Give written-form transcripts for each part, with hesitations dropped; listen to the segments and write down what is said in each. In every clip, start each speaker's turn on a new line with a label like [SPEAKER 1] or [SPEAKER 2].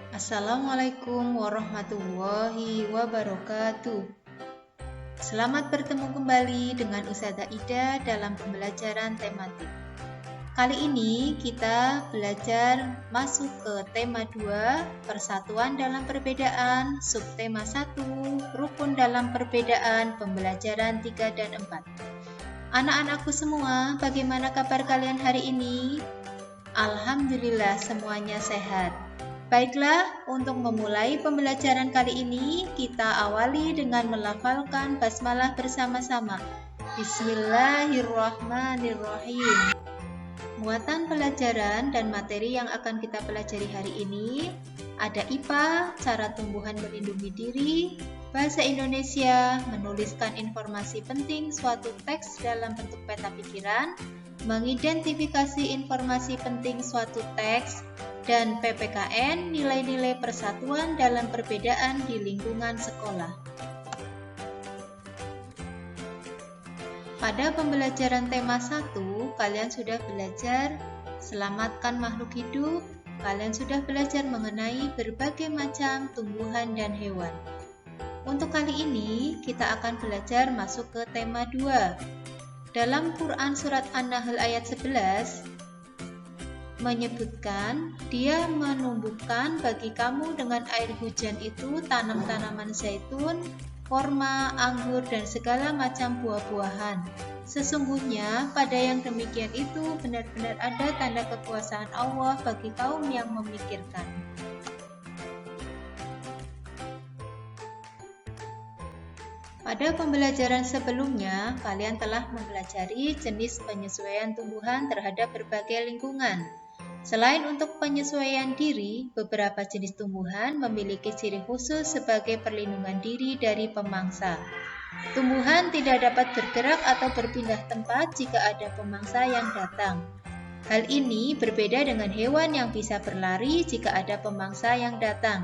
[SPEAKER 1] Assalamualaikum warahmatullahi wabarakatuh. Selamat bertemu kembali dengan Ustazah Ida dalam pembelajaran tematik. Kali ini kita belajar masuk ke tema 2, persatuan dalam perbedaan, subtema 1, rukun dalam perbedaan, pembelajaran 3 dan 4. Anak-anakku semua, bagaimana kabar kalian hari ini? Alhamdulillah semuanya sehat. Baiklah, untuk memulai pembelajaran kali ini, kita awali dengan melafalkan basmalah bersama-sama. Bismillahirrahmanirrahim. Muatan pelajaran dan materi yang akan kita pelajari hari ini ada IPA, cara tumbuhan melindungi diri, bahasa Indonesia, menuliskan informasi penting suatu teks dalam bentuk peta pikiran, mengidentifikasi informasi penting suatu teks, dan PPKN, nilai-nilai persatuan dalam perbedaan di lingkungan sekolah. Pada pembelajaran tema 1, kalian sudah belajar selamatkan makhluk hidup, kalian sudah belajar mengenai berbagai macam tumbuhan dan hewan. Untuk kali ini, kita akan belajar masuk ke tema 2. Dalam Quran Surat An-Nahl ayat 11, menyebutkan dia menumbuhkan bagi kamu dengan air hujan itu tanam-tanaman zaitun, korma, anggur, dan segala macam buah-buahan. Sesungguhnya pada yang demikian itu benar-benar ada tanda kekuasaan Allah bagi kaum yang memikirkan. Pada pembelajaran sebelumnya, kalian telah mempelajari jenis penyesuaian tumbuhan terhadap berbagai lingkungan. Selain untuk penyesuaian diri, beberapa jenis tumbuhan memiliki ciri khusus sebagai perlindungan diri dari pemangsa. Tumbuhan tidak dapat bergerak atau berpindah tempat jika ada pemangsa yang datang. Hal ini berbeda dengan hewan yang bisa berlari jika ada pemangsa yang datang.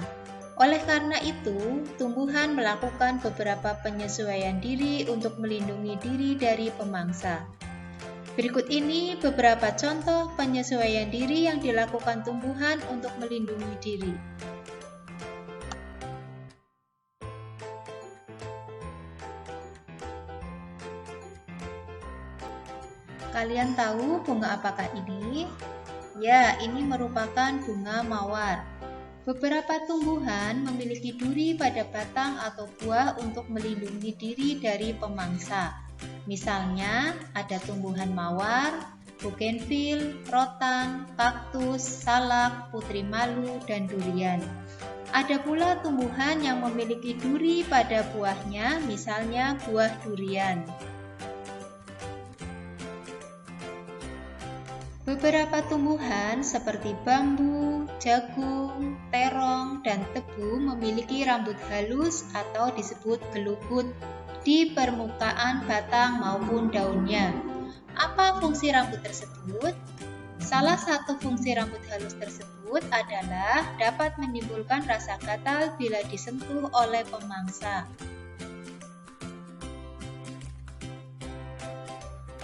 [SPEAKER 1] Oleh karena itu, tumbuhan melakukan beberapa penyesuaian diri untuk melindungi diri dari pemangsa. Berikut ini beberapa contoh penyesuaian diri yang dilakukan tumbuhan untuk melindungi diri. Kalian tahu bunga apakah ini? Ya, ini merupakan bunga mawar. Beberapa tumbuhan memiliki duri pada batang atau buah untuk melindungi diri dari pemangsa. Misalnya, ada tumbuhan mawar, bougainville, rotan, kaktus, salak, putri malu, dan durian. Ada pula tumbuhan yang memiliki duri pada buahnya, misalnya buah durian. Beberapa tumbuhan seperti bambu, jagung, terong, dan tebu memiliki rambut halus atau disebut gelubut di permukaan batang maupun daunnya. Apa fungsi rambut tersebut? Salah satu fungsi rambut halus tersebut adalah dapat menimbulkan rasa gatal bila disentuh oleh pemangsa.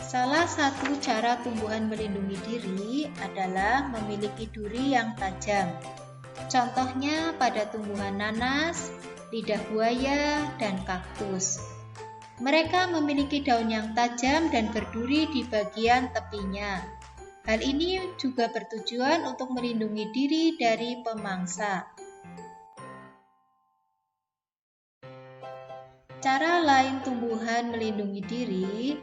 [SPEAKER 1] Salah satu cara tumbuhan melindungi diri adalah memiliki duri yang tajam. Contohnya pada tumbuhan nanas, lidah buaya, dan kaktus. Mereka memiliki daun yang tajam dan berduri di bagian tepinya. Hal ini juga bertujuan untuk melindungi diri dari pemangsa. Cara lain tumbuhan melindungi diri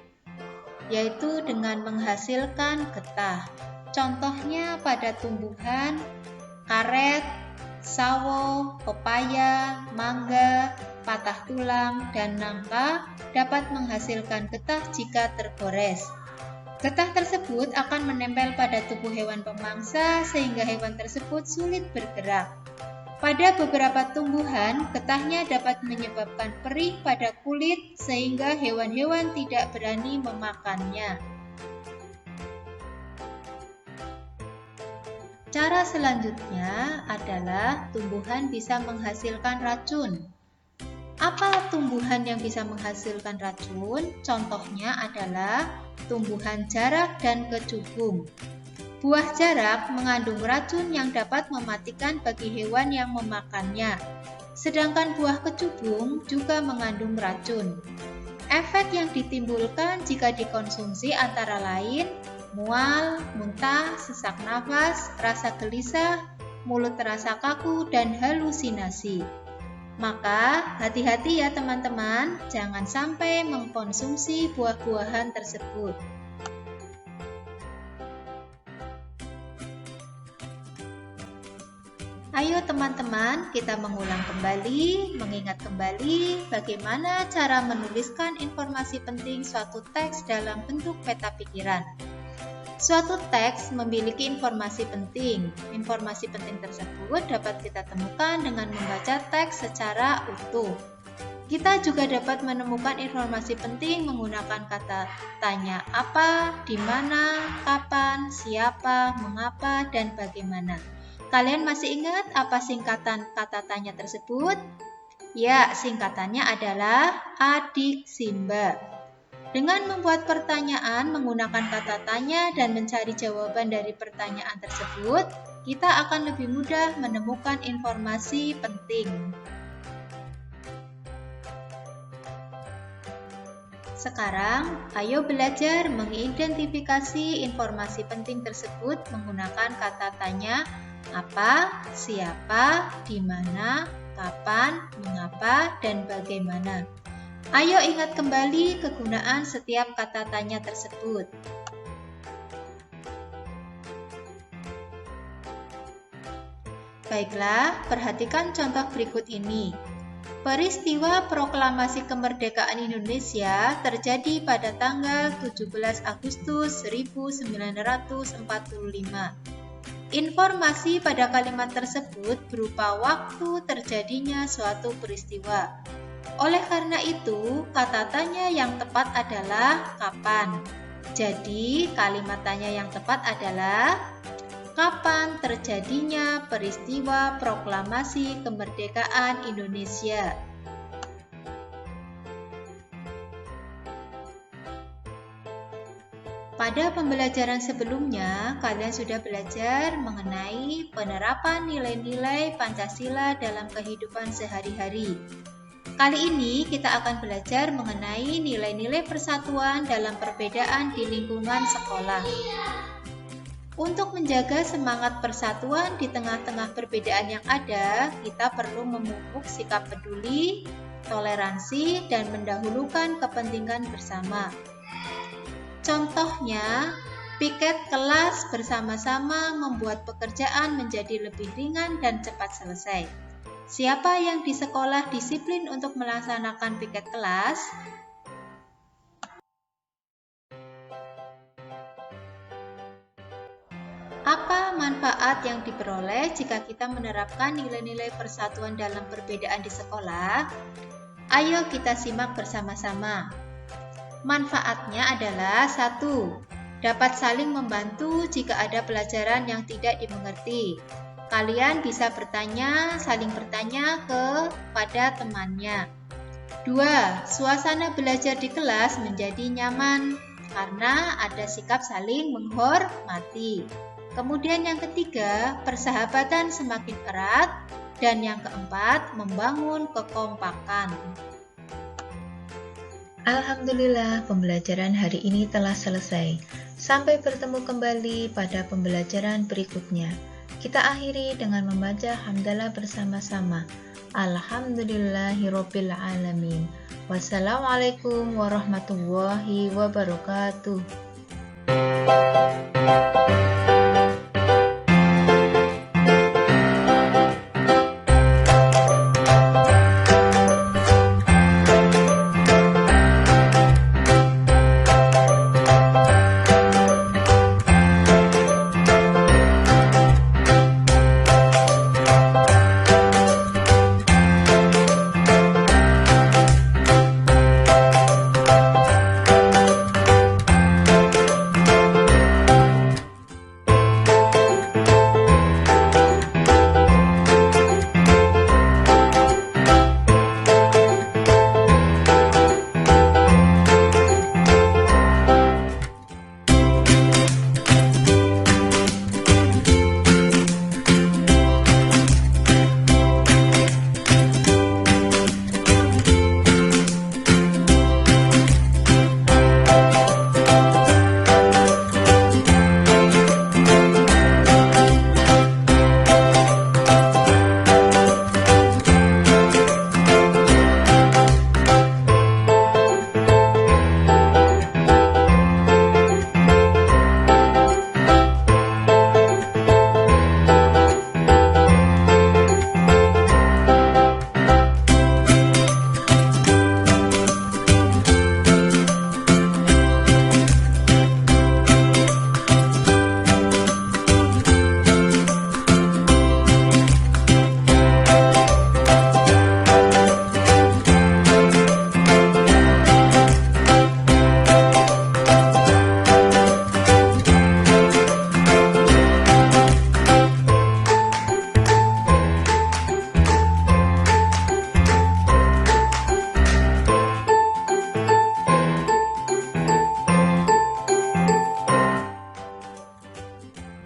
[SPEAKER 1] yaitu dengan menghasilkan getah. Contohnya pada tumbuhan karet, sawo, pepaya, mangga, patah tulang, dan nangka dapat menghasilkan getah jika tergores. Getah tersebut akan menempel pada tubuh hewan pemangsa sehingga hewan tersebut sulit bergerak. Pada beberapa tumbuhan, getahnya dapat menyebabkan perih pada kulit sehingga hewan-hewan tidak berani memakannya. Cara selanjutnya adalah tumbuhan bisa menghasilkan racun. Apa tumbuhan yang bisa menghasilkan racun? Contohnya adalah tumbuhan jarak dan kecubung. Buah jarak mengandung racun yang dapat mematikan bagi hewan yang memakannya. Sedangkan buah kecubung juga mengandung racun. Efek yang ditimbulkan jika dikonsumsi antara lain mual, muntah, sesak nafas, rasa gelisah, mulut terasa kaku, dan halusinasi. Maka hati-hati ya teman-teman, jangan sampai mengkonsumsi buah-buahan tersebut. Ayo teman-teman, kita mengulang kembali, mengingat kembali bagaimana cara menuliskan informasi penting suatu teks dalam bentuk peta pikiran. Suatu teks memiliki informasi penting. Informasi penting tersebut dapat kita temukan dengan membaca teks secara utuh. Kita juga dapat menemukan informasi penting menggunakan kata tanya apa, di mana, kapan, siapa, mengapa, dan bagaimana. Kalian masih ingat apa singkatan kata tanya tersebut? Ya, singkatannya adalah Adik Simba. Dengan membuat pertanyaan menggunakan kata tanya dan mencari jawaban dari pertanyaan tersebut, kita akan lebih mudah menemukan informasi penting. Sekarang, ayo belajar mengidentifikasi informasi penting tersebut menggunakan kata tanya apa, siapa, di mana, kapan, mengapa, dan bagaimana. Ayo ingat kembali kegunaan setiap kata tanya tersebut. Baiklah, perhatikan contoh berikut ini. Peristiwa proklamasi kemerdekaan Indonesia terjadi pada tanggal 17 Agustus 1945. Informasi pada kalimat tersebut berupa waktu terjadinya suatu peristiwa. Oleh karena itu, kata tanya yang tepat adalah kapan. Jadi, kalimat tanya yang tepat adalah kapan terjadinya peristiwa proklamasi kemerdekaan Indonesia. Pada pembelajaran sebelumnya, kalian sudah belajar mengenai penerapan nilai-nilai Pancasila dalam kehidupan sehari-hari. Kali ini kita akan belajar mengenai nilai-nilai persatuan dalam perbedaan di lingkungan sekolah. Untuk menjaga semangat persatuan di tengah-tengah perbedaan yang ada, kita perlu memupuk sikap peduli, toleransi, dan mendahulukan kepentingan bersama. Contohnya, piket kelas bersama-sama membuat pekerjaan menjadi lebih ringan dan cepat selesai. Siapa yang di sekolah disiplin untuk melaksanakan piket kelas? Apa manfaat yang diperoleh jika kita menerapkan nilai-nilai persatuan dalam perbedaan di sekolah? Ayo kita simak bersama-sama. Manfaatnya adalah 1. Dapat saling membantu jika ada pelajaran yang tidak dimengerti. Kalian bisa saling bertanya kepada temannya. 2. Suasana belajar di kelas menjadi nyaman karena ada sikap saling menghormati. Kemudian yang ketiga, persahabatan semakin erat. Dan yang keempat, membangun kekompakan. Alhamdulillah, pembelajaran hari ini telah selesai. Sampai bertemu kembali pada pembelajaran berikutnya. Kita akhiri dengan membaca hamdalah bersama-sama. Alhamdulillahirabbil alamin. Wassalamualaikum warahmatullahi wabarakatuh.